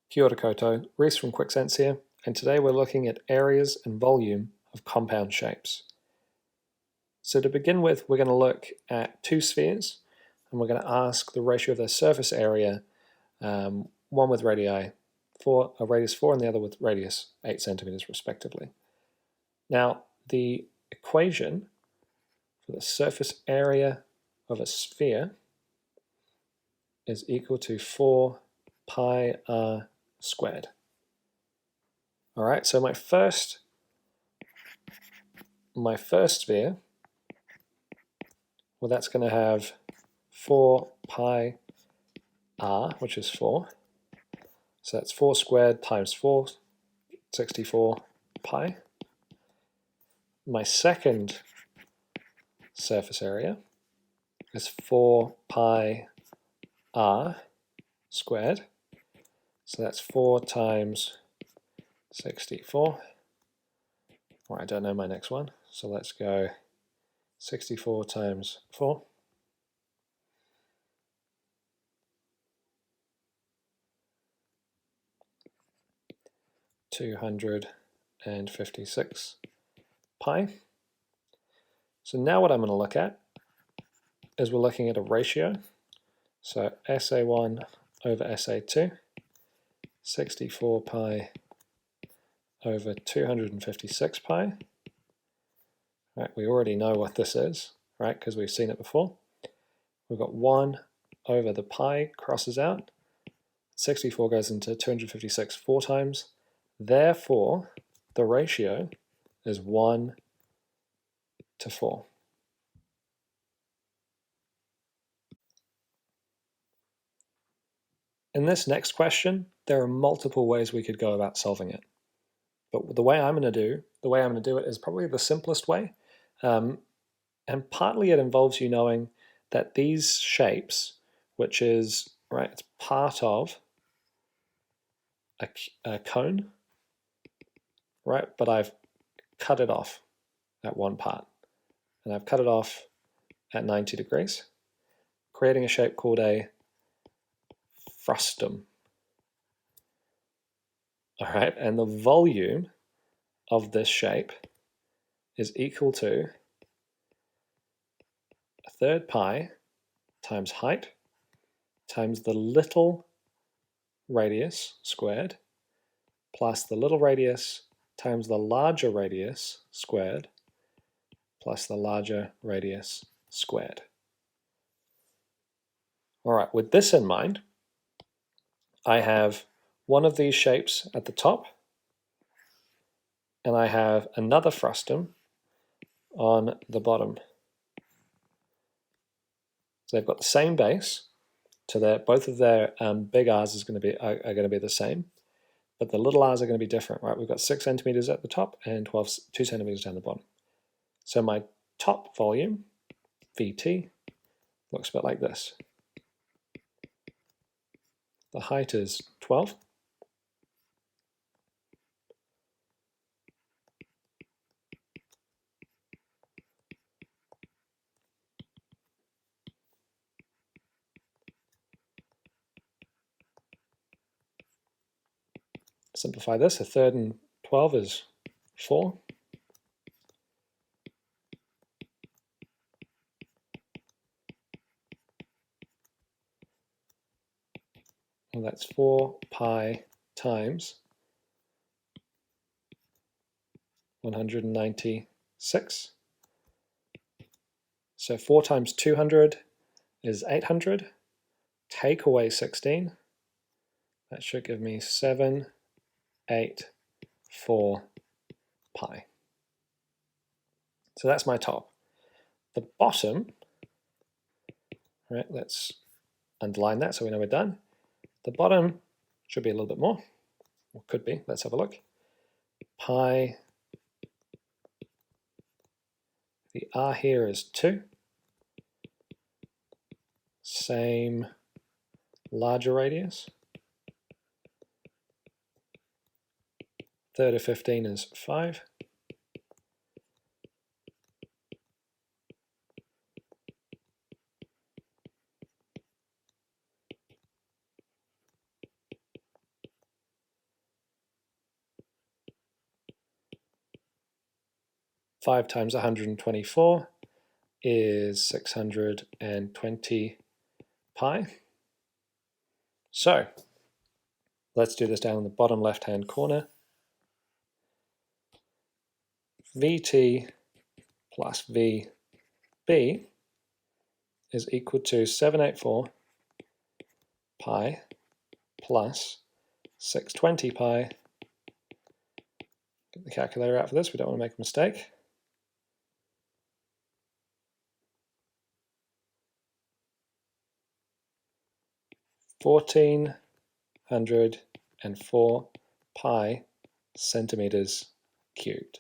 Kia ora koutou, Reese from QuickSense here, and today we're looking at areas and volume of compound shapes. So to begin with, we're going to look at two spheres, and we're going to ask the ratio of their surface area, one with radii 4, a radius 4 and the other with radius 8 centimeters respectively. Now, the equation for the surface area of a sphere is equal to 4 pi r squared. All right, so my first sphere, well, that's going to have 4 pi r, which is 4. So that's 4 squared times 4, 64 pi. My second surface area is 4 pi r squared. So that's 4 times 64. Well, I don't know my next one, so let's go 64 times 4. $256 pi. So now what I'm going to look at is we're looking at a ratio. So SA1 over SA2, 64 pi over 256 pi. Right, we already know what this is, right, because we've seen it before. We've got 1 over the pi crosses out. 64 goes into 256 4 times. Therefore, the ratio is 1 to 4. In this next question, there are multiple ways we could go about solving it. But the way I'm going to do it is probably the simplest way. And partly it involves you knowing that these shapes, which is, right, it's part of a cone, right, but I've cut it off at one part. And I've cut it off at 90 degrees, creating a shape called a frustum. All right, and the volume of this shape is equal to a third pi times height times the little radius squared plus the little radius times the larger radius squared plus the larger radius squared. All right, with this in mind, I have one of these shapes at the top, and I have another frustum on the bottom. So they've got the same base, so both of their big R's are going to be the same, but the little r's are going to be different, right? We've got 6 centimeters at the top and 2 centimeters down the bottom. So my top volume, VT, looks a bit like this. The height is 12. Simplify this, a third and 12 is 4. Well, that's 4 pi times 196. So 4 times 200 is 800. Take away 16. That should give me 784 pi. So that's my top. The bottom, right, let's underline that so we know we're done. The bottom should be a little bit more, or could be, let's have a look. Pi, the R here is 2. Same larger radius. Third of 15 is 5. 5 times 124 is 620 pi. So let's do this down in the bottom left-hand corner. Vt plus Vb is equal to 784 pi plus 620 pi. Get the calculator out for this, we don't want to make a mistake. (1,404 pi centimeters cubed).